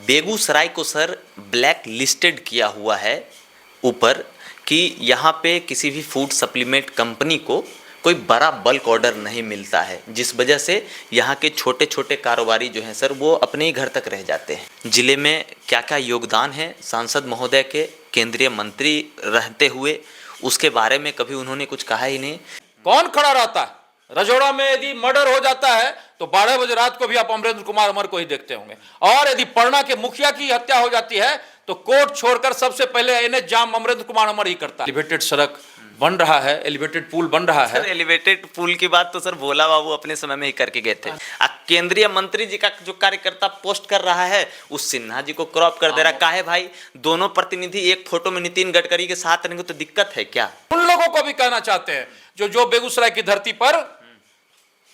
बेगूसराय को sir black listed किया हुआ है ऊपर कि यहाँ पे किसी भी फूड सप्लीमेंट कंपनी को कोई बड़ा बल्क ऑर्डर नहीं मिलता है, जिस वजह से यहाँ के छोटे छोटे कारोबारी जो हैं सर वो अपने ही घर तक रह जाते हैं। ज़िले में क्या क्या योगदान है सांसद महोदय के, केंद्रीय मंत्री रहते हुए, उसके बारे में कभी उन्होंने कुछ कहा ही नहीं। कौन खड़ा रहता है? रजोड़ा में यदि मर्डर हो जाता है तो 12 बजे रात को भी आप अमरेंद्र कुमार अमर को ही देखते होंगे, और यदि पटना के मुखिया की हत्या हो जाती है तो कोर्ट छोड़कर सबसे पहले एनएच जाम अमरेंद्र कुमार अमर ही करता है। एलिवेटेड सड़क बन रहा है, एलिवेटेड पुल बन रहा है। एलिवेटेड पुल की बात तो सर भोला बाबू अपने समय में ही करके गए थे। केंद्रीय मंत्री जी का जो कार्यकर्ता पोस्ट कर रहा है उस सिन्हा जी को क्रॉप कर दे रहा है। काहे भाई, दोनों प्रतिनिधि एक फोटो में नितिन गडकरी के साथ रहेंगे तो दिक्कत है क्या? उन लोगों को भी कहना चाहते हैं जो बेगूसराय की धरती पर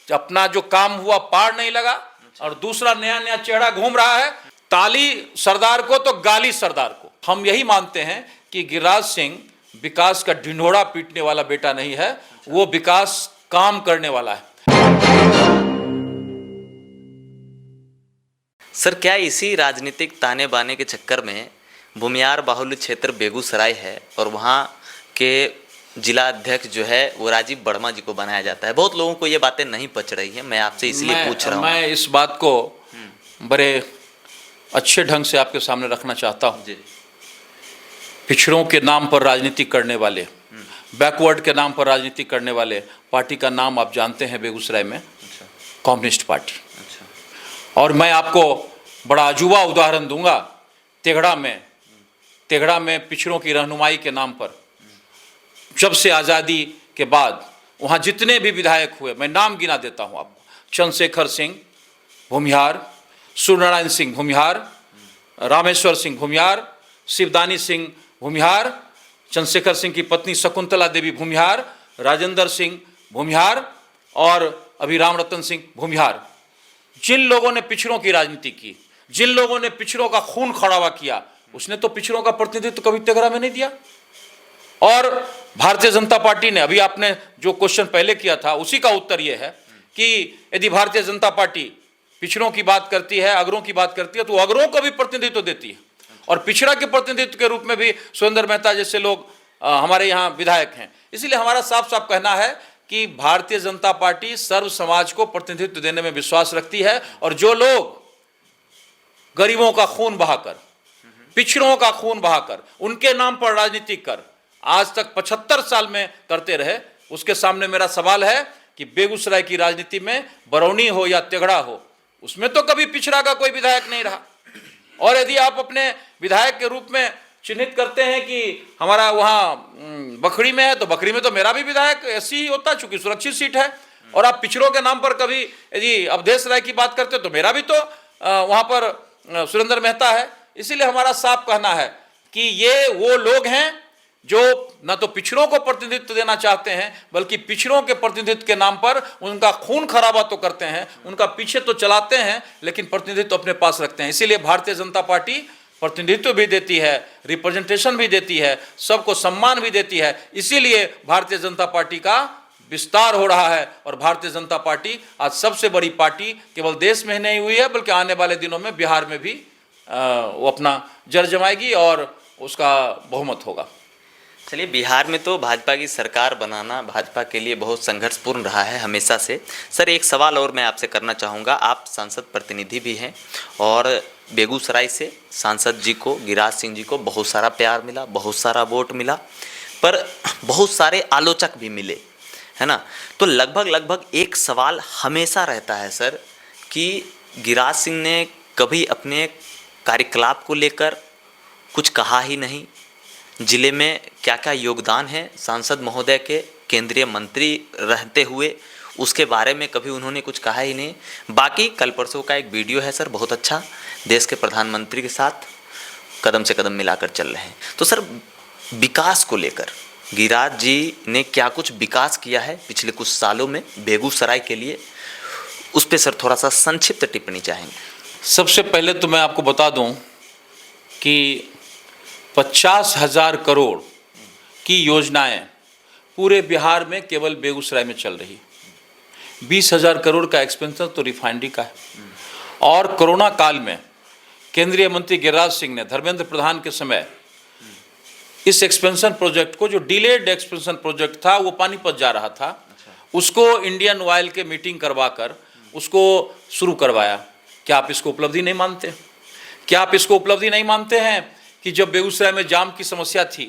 अपना जो काम हुआ पार नहीं लगा और दूसरा नया नया चेहरा घूम रहा है। ताली सरदार को तो गाली सरदार को। हम यही मानते हैं कि गिरिराज सिंह विकास का ढिंढोरा पीटने वाला बेटा नहीं है, वो विकास काम करने वाला है। सर क्या इसी राजनीतिक ताने बाने के चक्कर में भूमियार बाहुल्य क्षेत्र बेगूसराय है और वहाँ के जिला अध्यक्ष जो है वो राजीव वर्मा जी को बनाया जाता है? बहुत लोगों को ये बातें नहीं पच रही है, मैं आपसे इसलिए पूछ रहा हूँ। मैं इस बात को बड़े अच्छे ढंग से आपके सामने रखना चाहता हूँ। पिछड़ों के नाम पर राजनीति करने वाले, बैकवर्ड के नाम पर राजनीति करने वाले पार्टी का नाम आप जानते हैं बेगूसराय में? Communist party. और मैं आपको बड़ा अजूबा उदाहरण दूंगा। तेघड़ा में पिछड़ों की रहनुमाई के नाम पर जब से आज़ादी के बाद वहाँ जितने भी विधायक हुए, मैं नाम गिना देता हूँ आपको। चंद्रशेखर सिंह भूमिहार, सूर्यनारायण सिंह भूमिहार, रामेश्वर सिंह भूमिहार, शिवदानी सिंह भूमिहार, चंद्रशेखर सिंह की पत्नी शकुंतला देवी भूमिहार, राजेंद्र सिंह भूमिहार और अभी राम रतन सिंह भूमिहार। जिन लोगों ने पिछड़ों की राजनीति की, जिन लोगों ने पिछड़ों का खून खराबा किया, उसने तो पिछड़ों का प्रतिनिधित्व कभी तेघड़ा में नहीं दिया। और भारतीय जनता पार्टी ने, अभी आपने जो क्वेश्चन पहले किया था उसी का उत्तर यह है कि यदि भारतीय जनता पार्टी पिछड़ों की बात करती है, अगरों की बात करती है, तो अगरों को भी प्रतिनिधित्व देती है। और पिछड़ा के प्रतिनिधित्व के रूप में भी सुरेंद्र मेहता जैसे लोग हमारे यहाँ विधायक हैं। इसलिए हमारा साफ साफ कहना है कि भारतीय जनता पार्टी सर्व समाज को प्रतिनिधित्व देने में विश्वास रखती है। और जो लोग गरीबों का खून बहाकर, पिछड़ों का खून बहाकर, उनके नाम पर राजनीति कर आज तक 75 साल में करते रहे, उसके सामने मेरा सवाल है कि बेगूसराय की राजनीति में बरौनी हो या तेघड़ा हो, उसमें तो कभी पिछड़ा का कोई विधायक नहीं रहा। और यदि आप अपने विधायक के रूप में चिन्हित करते हैं कि हमारा वहाँ बखरी में है, तो बखरी में तो मेरा भी विधायक ऐसी ही होता, चूंकि सुरक्षित सीट है। और आप पिछड़ों के नाम पर कभी यदि अवधेश राय की बात करते तो मेरा भी तो वहाँ पर सुरेंद्र मेहता है। इसीलिए हमारा साफ कहना है कि ये वो लोग हैं जो न तो पिछड़ों को प्रतिनिधित्व देना चाहते हैं, बल्कि पिछड़ों के प्रतिनिधित्व के नाम पर उनका खून खराबा तो करते हैं, उनका पीछे तो चलाते हैं, लेकिन प्रतिनिधित्व अपने पास रखते हैं। इसीलिए भारतीय जनता पार्टी प्रतिनिधित्व भी देती है, रिप्रेजेंटेशन भी देती है, सबको सम्मान भी देती है। इसीलिए भारतीय जनता पार्टी का विस्तार हो रहा है। और भारतीय जनता पार्टी आज सबसे बड़ी पार्टी केवल देश में नहीं हुई है, बल्कि आने वाले दिनों में बिहार में भी वो अपना जड़ जमाएगी और उसका बहुमत होगा। चलिए, बिहार में तो भाजपा की सरकार बनाना भाजपा के लिए बहुत संघर्षपूर्ण रहा है हमेशा से। सर एक सवाल और मैं आपसे करना चाहूँगा। आप सांसद प्रतिनिधि भी हैं और बेगूसराय से सांसद जी को, गिरिराज सिंह जी को बहुत सारा प्यार मिला, बहुत सारा वोट मिला, पर बहुत सारे आलोचक भी मिले, है ना? तो लगभग एक सवाल हमेशा रहता है सर कि गिरिराज सिंह ने कभी अपने कार्यकलाप को लेकर कुछ कहा ही नहीं। ज़िले में क्या क्या योगदान है सांसद महोदय के, केंद्रीय मंत्री रहते हुए, उसके बारे में कभी उन्होंने कुछ कहा ही नहीं। बाकी कल परसों का एक वीडियो है सर बहुत अच्छा, देश के प्रधानमंत्री के साथ कदम से कदम मिलाकर चल रहे हैं। तो सर विकास को लेकर गिरिराज जी ने क्या कुछ विकास किया है पिछले कुछ सालों में बेगूसराय के लिए, उस पर सर थोड़ा सा संक्षिप्त टिप्पणी चाहेंगे। सबसे पहले तो मैं आपको बता दूं कि 50,000 करोड़ की योजनाएं पूरे बिहार में केवल बेगूसराय में चल रही है। 20,000 करोड़ का एक्सपेंशन तो रिफाइनरी का है। और कोरोना काल में केंद्रीय मंत्री गिरिराज सिंह ने धर्मेंद्र प्रधान के समय इस एक्सपेंशन प्रोजेक्ट को, जो डिलेड एक्सपेंशन प्रोजेक्ट था, वो पानीपत जा रहा था, उसको इंडियन ऑयल के मीटिंग करवाकर उसको शुरू करवाया। क्या आप इसको उपलब्धि नहीं मानते? क्या आप इसको उपलब्धि नहीं मानते हैं कि जब बेगूसराय में जाम की समस्या थी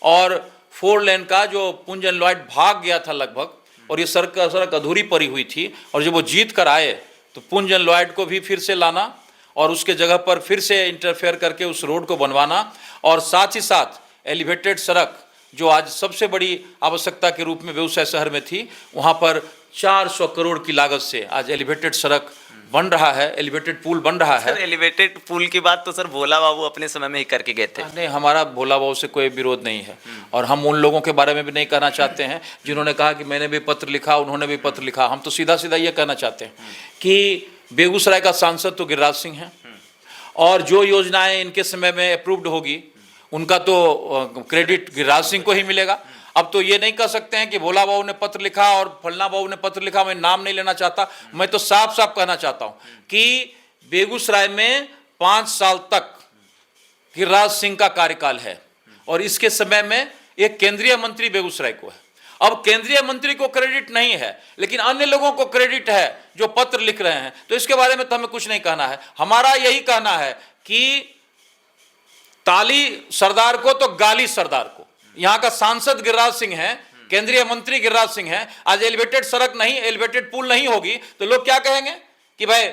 और 4 लेन का जो पुंजन लॉयड भाग गया था लगभग, और ये सड़क अधूरी पड़ी हुई थी, और जब वो जीत कर आए तो पुंजन लॉयड को भी फिर से लाना और उसके जगह पर फिर से इंटरफेयर करके उस रोड को बनवाना, और साथ ही साथ एलिवेटेड सड़क जो आज सबसे बड़ी आवश्यकता के रूप में बेगूसराय शहर में थी, वहाँ पर 400 करोड़ की लागत से आज एलिवेटेड सड़क बन रहा है, एलिवेटेड पुल बन रहा है। सर एलिवेटेड पुल की बात तो सर भोला बाबू अपने समय में ही करके गए थे। नहीं, हमारा भोला बाबू से कोई विरोध नहीं है, और हम उन लोगों के बारे में भी नहीं कहना चाहते हैं जिन्होंने कहा कि मैंने भी पत्र लिखा, उन्होंने भी पत्र लिखा। हम तो सीधा सीधा ये कहना चाहते हैं कि बेगूसराय का सांसद तो गिरिराज सिंह है, और जो योजनाएं इनके समय में अप्रूव्ड होगी उनका तो क्रेडिट गिरिराज सिंह को ही मिलेगा। अब तो ये नहीं कह सकते हैं कि भोला बाबू ने पत्र लिखा और फलना बाबू ने पत्र लिखा। मैं नाम नहीं लेना चाहता, मैं तो साफ साफ कहना चाहता हूं कि बेगूसराय में 5 साल तक गिरिराज सिंह का कार्यकाल है, और इसके समय में एक केंद्रीय मंत्री बेगूसराय को है। अब केंद्रीय मंत्री को क्रेडिट नहीं है, लेकिन अन्य लोगों को क्रेडिट है जो पत्र लिख रहे हैं, तो इसके बारे में तो हमें कुछ नहीं कहना है। हमारा यही कहना है कि ताली सरदार को तो गाली सरदार को। यहाँ का सांसद गिरिराज सिंह है, केंद्रीय मंत्री गिरिराज सिंह है। आज एलिवेटेड सड़क नहीं, एलिवेटेड पुल नहीं होगी तो लोग क्या कहेंगे कि भाई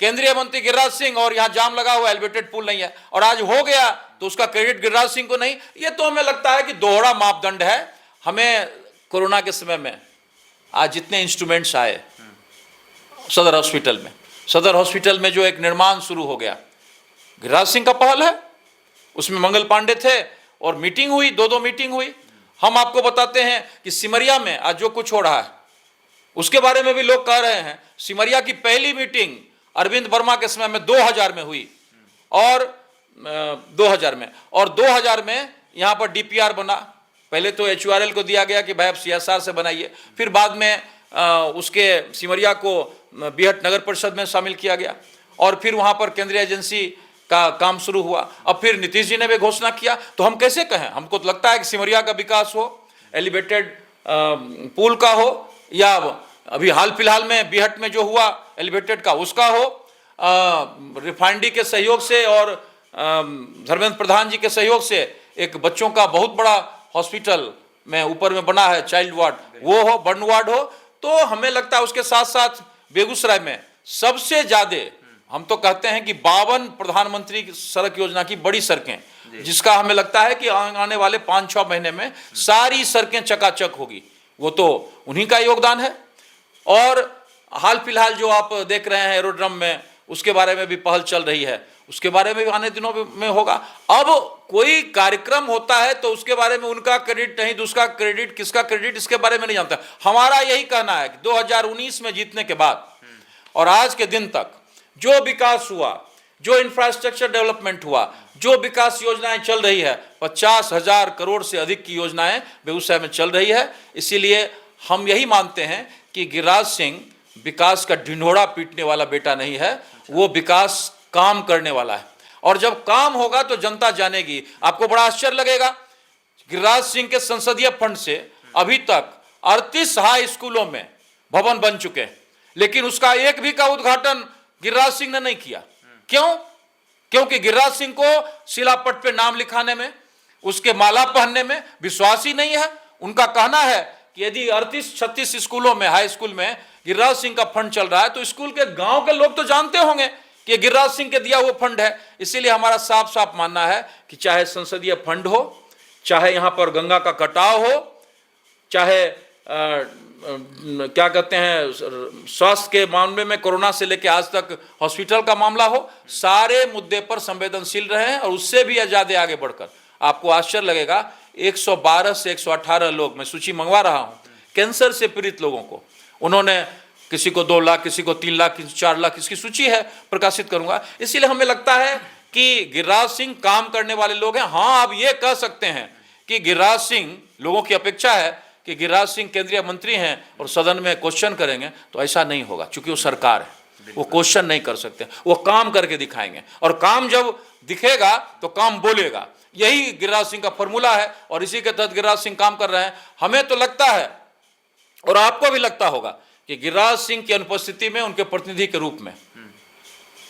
केंद्रीय मंत्री गिरिराज सिंह और यहाँ जाम लगा हुआ, एलिवेटेड पुल नहीं है, और आज हो गया तो उसका क्रेडिट गिरिराज सिंह को नहीं। ये तो हमें लगता है कि दोहरा मापदंड है। हमें कोरोना के समय में आज जितने इंस्ट्रूमेंट्स आए सदर हॉस्पिटल में जो एक निर्माण शुरू हो गया, गिरिराज सिंह का पहल है। उसमें मंगल पांडे थे और मीटिंग हुई, 2 मीटिंग हुई। हम आपको बताते हैं कि सिमरिया में आज जो कुछ हो रहा है उसके बारे में भी लोग कह रहे हैं। सिमरिया की पहली मीटिंग अरविंद वर्मा के समय में 2000 में हुई, और 2000 में यहाँ पर डीपीआर बना। पहले तो HURL को दिया गया कि भाई आप CSR से बनाइए, फिर बाद में उसके सिमरिया को बीहट नगर परिषद में शामिल किया गया, और फिर वहाँ पर केंद्रीय एजेंसी का काम शुरू हुआ। अब फिर नीतीश जी ने भी घोषणा किया, तो हम कैसे कहें? हमको तो लगता है कि सिमरिया का विकास हो, एलिवेटेड पुल का हो, या अभी हाल फिलहाल में बीहट में जो हुआ एलिवेटेड का उसका हो, रिफाइनरी के सहयोग से और धर्मेंद्र प्रधान जी के सहयोग से एक बच्चों का बहुत बड़ा हॉस्पिटल में ऊपर में बना है, चाइल्ड वार्ड, वो हो, बर्न वार्ड हो। तो हमें लगता है उसके साथ साथ बेगूसराय में सबसे ज्यादा, हम तो कहते हैं कि 52 प्रधानमंत्री सड़क योजना की बड़ी सड़कें, जिसका हमें लगता है कि आने वाले 5-6 महीने में सारी सड़कें चकाचक होगी, वो तो उन्हीं का योगदान है। और हाल फिलहाल जो आप देख रहे हैं एरोड्रम में, उसके बारे में भी पहल चल रही है, उसके बारे में भी आने दिनों में होगा। अब कोई कार्यक्रम होता है तो उसके बारे में उनका क्रेडिट नहीं, दूसरा क्रेडिट, किसका क्रेडिट, इसके बारे में नहीं जानता। हमारा यही कहना है कि 2019 में जीतने के बाद और आज के दिन तक जो विकास हुआ, जो इंफ्रास्ट्रक्चर डेवलपमेंट हुआ, जो विकास योजनाएं चल रही है, 50,000 करोड़ से अधिक की योजनाएं बेगूसराय में चल रही है। इसीलिए हम यही मानते हैं कि गिरिराज सिंह विकास का ढिंढोरा पीटने वाला बेटा नहीं है, वो विकास काम करने वाला है, और जब काम होगा तो जनता जानेगी। आपको बड़ा आश्चर्य लगेगा, गिरिराज सिंह के संसदीय फंड से अभी तक 38 हाई स्कूलों में भवन बन चुके हैं, लेकिन उसका एक भी का उद्घाटन गिरिराज सिंह ने नहीं किया। क्यों? क्योंकि गिरिराज सिंह को शिलापट पे नाम लिखाने में, उसके माला पहनने में विश्वास ही नहीं है। उनका कहना है कि यदि 38-36 स्कूलों में, हाई स्कूल में गिरिराज सिंह का फंड चल रहा है, तो स्कूल के गांव के लोग तो जानते होंगे कि गिरिराज सिंह के दिया हुआ फंड है। इसीलिए हमारा साफ साफ मानना है कि चाहे संसदीय फंड हो, चाहे यहां पर गंगा का कटाव हो, चाहे क्या कहते हैं स्वास्थ्य के मामले में कोरोना से लेकर आज तक हॉस्पिटल का मामला हो, सारे मुद्दे पर संवेदनशील रहे हैं। और उससे भी ज्यादा आगे बढ़कर आपको आश्चर्य लगेगा, 112 से 118 लोग, मैं सूची मंगवा रहा हूं, कैंसर से पीड़ित लोगों को उन्होंने, किसी को 2 लाख, किसी को 3 लाख, किसी को 4 लाख, इसकी सूची है, प्रकाशित करूंगा। इसीलिए हमें लगता है कि गिरिराज सिंह काम करने वाले लोग हैं। हाँ, आप ये कह सकते हैं कि गिरिराज सिंह, लोगों की अपेक्षा है कि गिरिराज सिंह केंद्रीय मंत्री हैं और सदन में क्वेश्चन करेंगे, तो ऐसा नहीं होगा, चूंकि वो सरकार है। वो क्वेश्चन नहीं कर सकते, वो काम करके दिखाएंगे, और काम जब दिखेगा तो काम बोलेगा। यही गिरिराज सिंह का फॉर्मूला है और इसी के तहत गिरिराज सिंह काम कर रहे हैं। हमें तो लगता है और आपको भी लगता होगा कि गिरिराज सिंह की अनुपस्थिति में उनके प्रतिनिधि के रूप में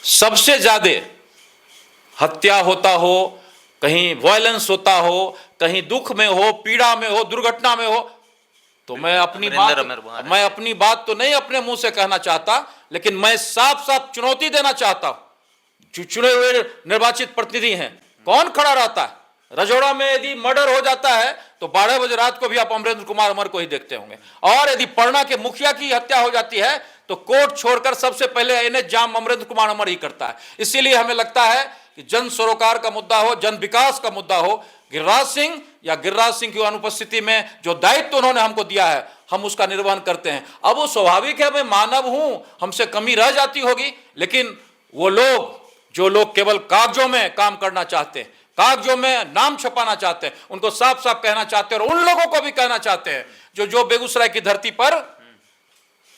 सबसे ज्यादा हत्या होता हो, कहीं वायलेंस होता हो, कहीं दुख में हो, पीड़ा में हो, दुर्घटना में हो, तो मैं अपनी बात तो नहीं अपने मुंह से कहना चाहता, लेकिन मैं साफ साफ चुनौती देना चाहता हूं। जो चुने हुए निर्वाचित प्रतिनिधि हैं, कौन खड़ा रहता है? रजौड़ा में यदि मर्डर हो जाता है तो 12 बजे रात को भी आप अमरेंद्र कुमार अमर को ही देखते होंगे, और यदि पटना के मुखिया की हत्या हो जाती है तो कोर्ट छोड़कर सबसे पहले एनएच जाम अमरेंद्र कुमार अमर ही करता है। इसीलिए हमें लगता है कि जन सरोकार का मुद्दा हो, जन विकास का मुद्दा हो, गिरिराज सिंह या गिरिराज सिंह की अनुपस्थिति में जो दायित्व उन्होंने हमको दिया है, हम उसका निर्वहन करते हैं। अब वो स्वाभाविक है, मैं मानव हूं, हमसे कमी रह जाती होगी, लेकिन वो लोग जो लोग केवल कागजों में काम करना चाहते हैं, कागजों में नाम छपाना चाहते हैं, उनको साफ साफ कहना चाहते हैं, और उन लोगों को भी कहना चाहते हैं जो बेगूसराय की धरती पर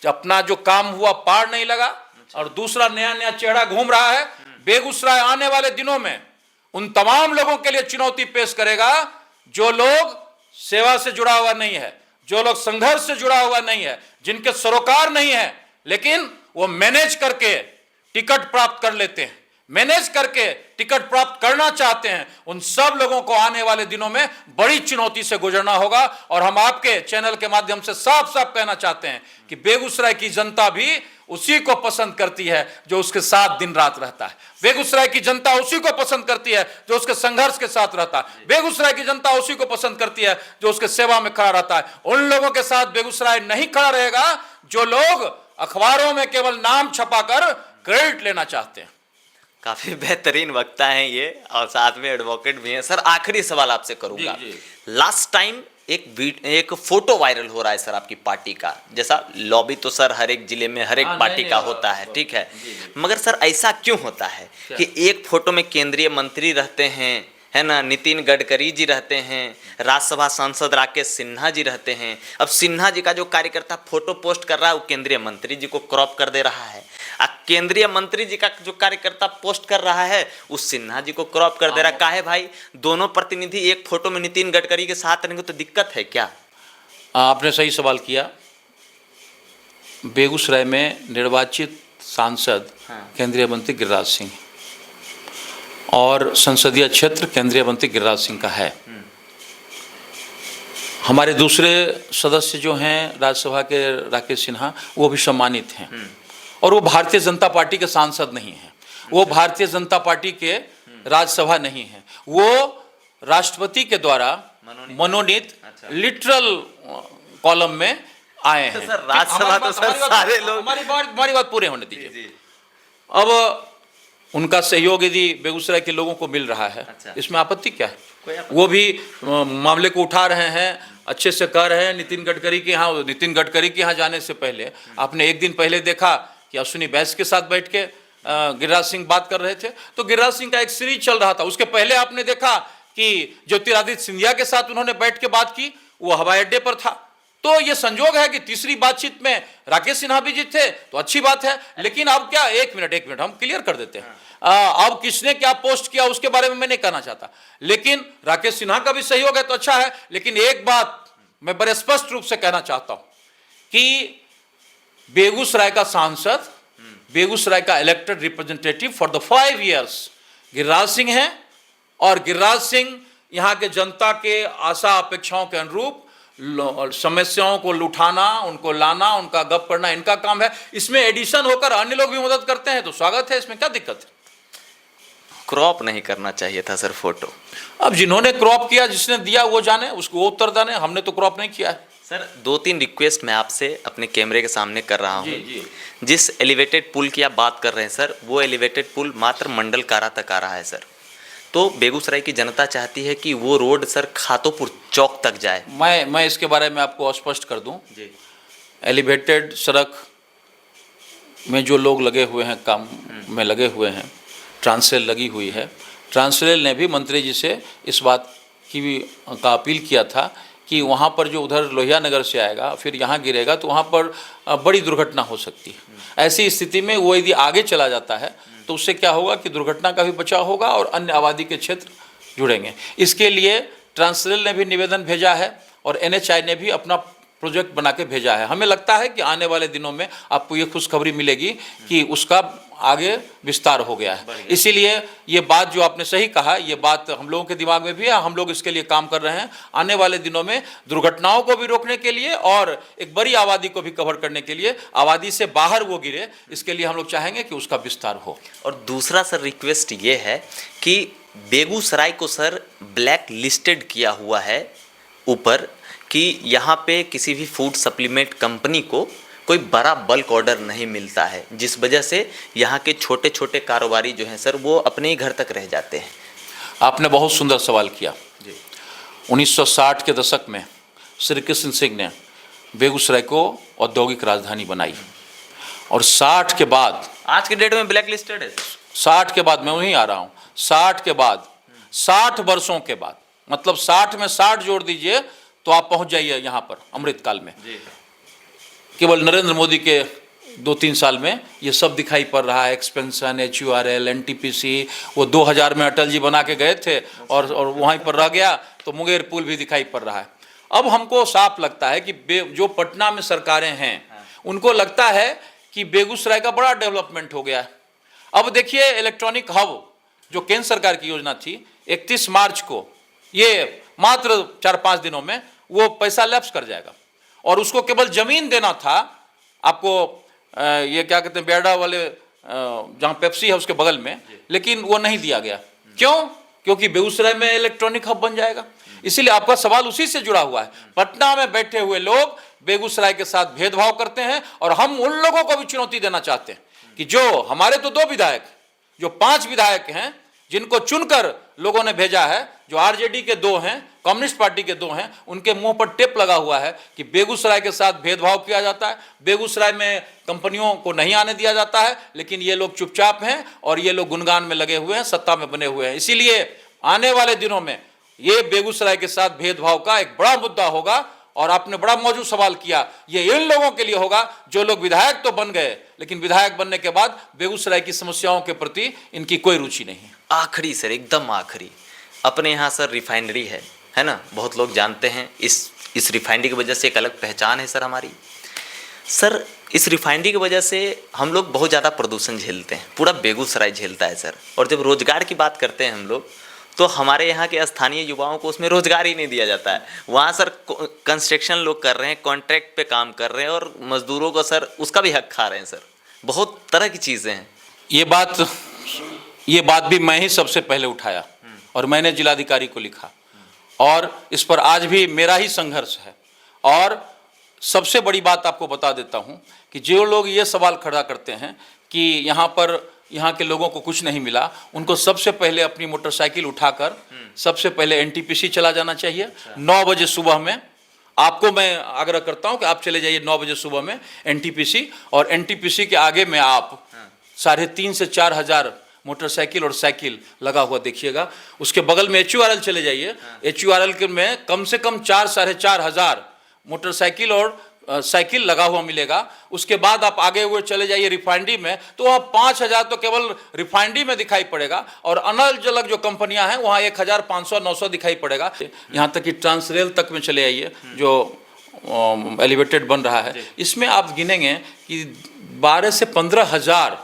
अपना जो काम हुआ पार नहीं लगा और दूसरा नया नया चेहरा घूम रहा है। बेगूसराय आने वाले दिनों में उन तमाम लोगों के लिए चुनौती पेश करेगा जो लोग सेवा से जुड़ा हुआ नहीं है, जो लोग संघर्ष से जुड़ा हुआ नहीं है, जिनके सरोकार नहीं है, लेकिन वो मैनेज करके टिकट प्राप्त कर लेते हैं, मैनेज करके टिकट प्राप्त करना चाहते हैं। उन सब लोगों को आने वाले दिनों में बड़ी चुनौती से गुजरना होगा, और हम आपके चैनल के माध्यम से साफ साफ कहना चाहते हैं कि बेगूसराय की जनता भी उसी को पसंद करती है जो उसके साथ दिन रात रहता है। बेगूसराय की जनता उसी को पसंद करती है जो उसके संघर्ष के साथ रहता है। बेगूसराय की जनता उसी को पसंद करती है जो उसके सेवा में खड़ा रहता है। उन लोगों के साथ बेगूसराय नहीं खड़ा रहेगा जो लोग अखबारों में केवल नाम छपाकर क्रेडिट लेना चाहते हैं। काफी बेहतरीन वक्ता हैं ये, और साथ में एडवोकेट भी हैं। सर, आखिरी सवाल आपसे करूंगा। लास्ट टाइम एक फोटो वायरल हो रहा है सर आपकी पार्टी का, जैसा लॉबी तो सर हर एक जिले में हर एक पार्टी का होता है, ठीक है, मगर सर ऐसा क्यों होता है कि एक फोटो में केंद्रीय मंत्री रहते हैं, है ना, नितिन गडकरी जी रहते हैं, राज्यसभा सांसद राकेश सिन्हा जी रहते हैं। अब सिन्हा जी का जो कार्यकर्ता फोटो पोस्ट कर रहा है वो केंद्रीय मंत्री जी को क्रॉप कर दे रहा है, केंद्रीय मंत्री जी का जो कार्यकर्ता पोस्ट कर रहा है उस सिन्हा जी को क्रॉप कर दे रहा है। काहे भाई, दोनों प्रतिनिधि एक फोटो में नितिन गडकरी के साथ रहेंगे तो दिक्कत है क्या? आपने सही सवाल किया। बेगूसराय में निर्वाचित सांसद केंद्रीय मंत्री गिरिराज सिंह और संसदीय क्षेत्र केंद्रीय मंत्री गिरिराज सिंह का है। हमारे दूसरे सदस्य जो हैं राज्यसभा के राकेश सिन्हा, वो भी सम्मानित हैं, और वो भारतीय जनता पार्टी के सांसद नहीं हैं, वो भारतीय जनता पार्टी के राज्यसभा नहीं है, वो राष्ट्रपति के द्वारा मनोनीत लिटरल कॉलम में आए हैं। सर राज्यसभा तो सर सारे लोग, हमारी बात पूरे होने दीजिए। अब उनका सहयोग यदि बेगूसराय के लोगों को मिल रहा है, इसमें आपत्ति क्या है? वो भी मामले को उठा रहे हैं, अच्छे से कर रहे हैं। नितिन गडकरी के यहाँ जाने से पहले आपने एक दिन पहले देखा कि अश्विनी बैस के साथ बैठ के गिरिराज सिंह बात कर रहे थे, तो गिरिराज सिंह का एक सीरीज चल रहा था। उसके पहले आपने देखा कि ज्योतिरादित्य सिंधिया के साथ उन्होंने बैठ के बात की, वो हवाई अड्डे पर था। तो ये संजोग है कि तीसरी बातचीत में राकेश सिन्हा भी जी थे, तो अच्छी बात है। लेकिन अब क्या, एक मिनट हम क्लियर कर देते हैं। अब किसने क्या पोस्ट किया उसके बारे में मैं नहीं कहना चाहता, लेकिन राकेश सिन्हा का भी सहयोग है तो अच्छा है। लेकिन एक बात मैं बड़े स्पष्ट रूप से कहना चाहता हूं कि बेगूसराय का सांसद, बेगूसराय का elected representative for the 5 years Giriraj Singh है, और गिरिराज सिंह यहाँ के जनता के आशा अपेक्षाओं के अनुरूप समस्याओं को उठाना, उनको लाना, उनका गप करना इनका काम है। इसमें एडिशन होकर अन्य लोग भी मदद करते हैं तो स्वागत है, इसमें क्या दिक्कत है? क्रॉप नहीं करना चाहिए था सर फोटो। अब जिन्होंने क्रॉप किया, जिसने दिया वो जाने, उसको वो उत्तर देने, हमने तो क्रॉप नहीं किया है। सर 2-3 रिक्वेस्ट मैं आपसे अपने कैमरे के सामने कर रहा हूँ। जिस एलिवेटेड पुल की आप बात कर रहे हैं सर, वो एलिवेटेड पुल मात्र मंडल कारा तक आ रहा है सर। तो बेगूसराय की जनता चाहती है कि वो रोड सर खातोपुर चौक तक जाए। मैं इसके बारे में आपको स्पष्ट कर दूं जी। एलिवेटेड सड़क में जो लोग लगे हुए हैं, काम में लगे हुए हैं, ट्रांसरेल लगी हुई है। ट्रांसरेल ने भी मंत्री जी से इस बात की का अपील किया था कि वहाँ पर जो उधर लोहिया नगर से आएगा फिर यहाँ गिरेगा तो वहाँ पर बड़ी दुर्घटना हो सकती है। ऐसी स्थिति में वो यदि आगे चला जाता है तो उससे क्या होगा कि दुर्घटना का भी बचाव होगा और अन्य आबादी के क्षेत्र जुड़ेंगे। इसके लिए ट्रांसरेल ने भी निवेदन भेजा है और NHAI ने भी अपना प्रोजेक्ट बना के भेजा है। हमें लगता है कि आने वाले दिनों में आपको ये खुशखबरी मिलेगी कि उसका आगे विस्तार हो गया है। इसीलिए ये बात जो आपने सही कहा, ये बात हम लोगों के दिमाग में भी है, हम लोग इसके लिए काम कर रहे हैं। आने वाले दिनों में दुर्घटनाओं को भी रोकने के लिए और एक बड़ी आबादी को भी कवर करने के लिए, आबादी से बाहर वो गिरे, इसके लिए हम लोग चाहेंगे कि उसका विस्तार हो। और दूसरा सर रिक्वेस्ट ये है कि बेगूसराय को सर ब्लैक लिस्टेड किया हुआ है ऊपर कि यहाँ पे किसी भी फूड सप्लीमेंट कंपनी को कोई बड़ा बल्क ऑर्डर नहीं मिलता है, जिस वजह से यहाँ के छोटे छोटे कारोबारी जो हैं सर वो अपने ही घर तक रह जाते हैं। आपने बहुत सुंदर सवाल किया। 1960 के दशक में श्री कृष्ण सिंह ने बेगूसराय को औद्योगिक राजधानी बनाई और 60 के बाद, आज के डेट में ब्लैक लिस्टेड है। 60 के बाद, मैं वहीं आ रहा हूँ, 60 के बाद, 60 वर्षों के बाद, मतलब 60 में 60 जोड़ दीजिए तो आप पहुंच जाइए यहाँ पर अमृतकाल में। केवल नरेंद्र मोदी के 2-3 साल में ये सब दिखाई पड़ रहा है। एक्सपेंशन, HURL, NTPC, वो 2000 में अटल जी बना के गए थे और वहीं पर रह गया, तो मुंगेर पुल भी दिखाई पड़ रहा है। अब हमको साफ लगता है कि जो पटना में सरकारें हैं उनको लगता है कि बेगूसराय का बड़ा डेवलपमेंट हो गया है। अब देखिए इलेक्ट्रॉनिक हब जो केंद्र सरकार की योजना थी, 31 मार्च को, ये मात्र 4-5 दिनों में वो पैसा लैप्स कर जाएगा और उसको केवल जमीन देना था आपको, ये क्या कहते हैं, बेड़ा वाले जहाँ पेप्सी है उसके बगल में, लेकिन वो नहीं दिया गया। क्यों? क्योंकि बेगूसराय में इलेक्ट्रॉनिक हब बन जाएगा। इसीलिए आपका सवाल उसी से जुड़ा हुआ है। पटना में बैठे हुए लोग बेगूसराय के साथ भेदभाव करते हैं और हम उन लोगों को भी चुनौती देना चाहते हैं कि जो हमारे तो 2 विधायक, जो 5 विधायक हैं जिनको चुनकर लोगों ने भेजा है, जो RJD के 2 हैं, कम्युनिस्ट पार्टी के 2 हैं, उनके मुंह पर टेप लगा हुआ है कि बेगूसराय के साथ भेदभाव किया जाता है, बेगूसराय में कंपनियों को नहीं आने दिया जाता है, लेकिन ये लोग चुपचाप हैं और ये लोग गुणगान में लगे हुए हैं, सत्ता में बने हुए हैं। इसीलिए आने वाले दिनों में ये बेगूसराय के साथ भेदभाव का एक बड़ा मुद्दा होगा। और आपने बड़ा मौजूद सवाल किया, ये इन लोगों के लिए होगा जो लोग विधायक तो बन गए, लेकिन विधायक बनने के बाद बेगूसराय की समस्याओं के प्रति इनकी कोई रुचि नहीं है। आखिरी सर, एकदम आखिरी, अपने यहाँ सर रिफाइनरी है ना, बहुत लोग जानते हैं। इस रिफाइनरी की वजह से एक अलग पहचान है सर हमारी। सर इस रिफाइनरी की वजह से हम लोग बहुत ज़्यादा प्रदूषण झेलते हैं, पूरा बेगूसराय झेलता है सर। और जब रोजगार की बात करते हैं हम लोग, तो हमारे यहाँ के स्थानीय युवाओं को उसमें रोजगार ही नहीं दिया जाता है। वहाँ सर कंस्ट्रक्शन लोग कर रहे हैं, कॉन्ट्रैक्ट पे काम कर रहे हैं और मजदूरों को सर उसका भी हक खा रहे हैं सर। बहुत तरह की चीज़ें हैं। ये बात भी मैं ही सबसे पहले उठाया और मैंने जिलाधिकारी को लिखा और इस पर आज भी मेरा ही संघर्ष है। और सबसे बड़ी बात आपको बता देता हूँ कि जो लोग ये सवाल खड़ा करते हैं कि यहाँ के लोगों को कुछ नहीं मिला, उनको सबसे पहले अपनी मोटरसाइकिल उठाकर सबसे पहले NTPC चला जाना चाहिए। 9 बजे सुबह में आपको मैं आग्रह करता हूँ कि आप चले जाइए 9 बजे सुबह में NTPC, और NTPC के आगे में आप 3,500 से 4,000 मोटरसाइकिल और साइकिल लगा हुआ देखिएगा। उसके बगल में HURL चले जाइए, HURL के में कम से कम 4-4,500 मोटरसाइकिल और साइकिल लगा हुआ मिलेगा। उसके बाद आप आगे हुए चले जाइए रिफाइनरी में, तो वहाँ 5,000 तो केवल रिफाइनरी में दिखाई पड़ेगा और अलग अलग जो कंपनियां हैं वहाँ 1,500-900 दिखाई पड़ेगा। यहाँ तक कि ट्रांसरेल तक में चले आइए जो एलिवेटेड बन रहा है, इसमें आप गिनेंगे कि 12 से 15,000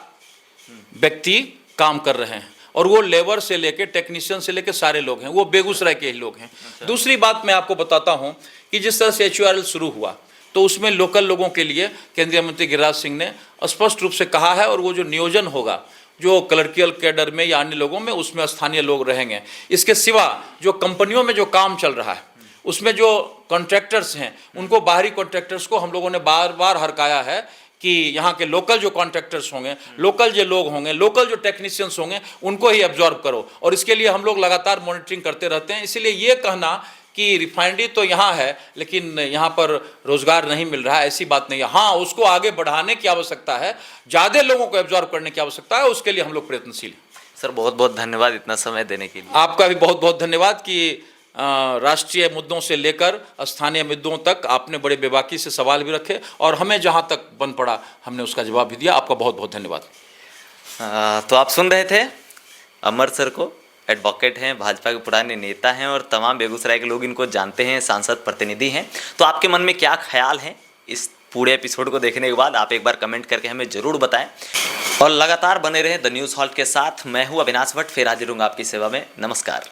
व्यक्ति काम कर रहे हैं और वो लेबर से लेके टेक्नीशियन से लेके सारे लोग हैं, वो बेगूसराय के ही लोग हैं। दूसरी बात मैं आपको बताता हूँ कि जिस तरह से HURL शुरू हुआ तो उसमें लोकल लोगों के लिए केंद्रीय मंत्री गिरिराज सिंह ने स्पष्ट रूप से कहा है, और वो जो नियोजन होगा जो क्लर्कियल कैडर में या अन्य लोगों में, उसमें स्थानीय लोग रहेंगे। इसके सिवा जो कंपनियों में जो काम चल रहा है उसमें जो कॉन्ट्रैक्टर्स हैं उनको, बाहरी कॉन्ट्रैक्टर्स को हम लोगों ने बार बार हरकाया है कि यहाँ के लोकल जो कॉन्ट्रैक्टर्स होंगे, लोकल जो लोग होंगे, लोकल जो टेक्नीशियंस होंगे, उनको ही एब्जॉर्ब करो। और इसके लिए हम लोग लगातार मॉनिटरिंग करते रहते हैं। इसीलिए ये कहना कि रिफाइनरी तो यहाँ है लेकिन यहाँ पर रोजगार नहीं मिल रहा है, ऐसी बात नहीं है। हाँ, उसको आगे बढ़ाने की आवश्यकता है, ज़्यादा लोगों को एब्जॉर्ब करने की आवश्यकता है, उसके लिए हम लोग प्रयत्नशील हैं। सर बहुत बहुत धन्यवाद इतना समय देने के लिए। आपका भी बहुत बहुत धन्यवाद कि राष्ट्रीय मुद्दों से लेकर स्थानीय मुद्दों तक आपने बड़े बेबाकी से सवाल भी रखे और हमें जहां तक बन पड़ा हमने उसका जवाब भी दिया। आपका बहुत बहुत धन्यवाद। तो आप सुन रहे थे अमर सर को, एडवोकेट हैं, भाजपा के पुराने नेता हैं और तमाम बेगूसराय के लोग इनको जानते हैं, सांसद प्रतिनिधि हैं। तो आपके मन में क्या ख्याल है इस पूरे एपिसोड को देखने के बाद, आप एक बार कमेंट करके हमें ज़रूर बताएं और लगातार बने रहें द न्यूज़ हॉल्ट के साथ। मैं हूं अविनाश भट्ट, फिर हाजिर हूंगा आपकी सेवा में। नमस्कार।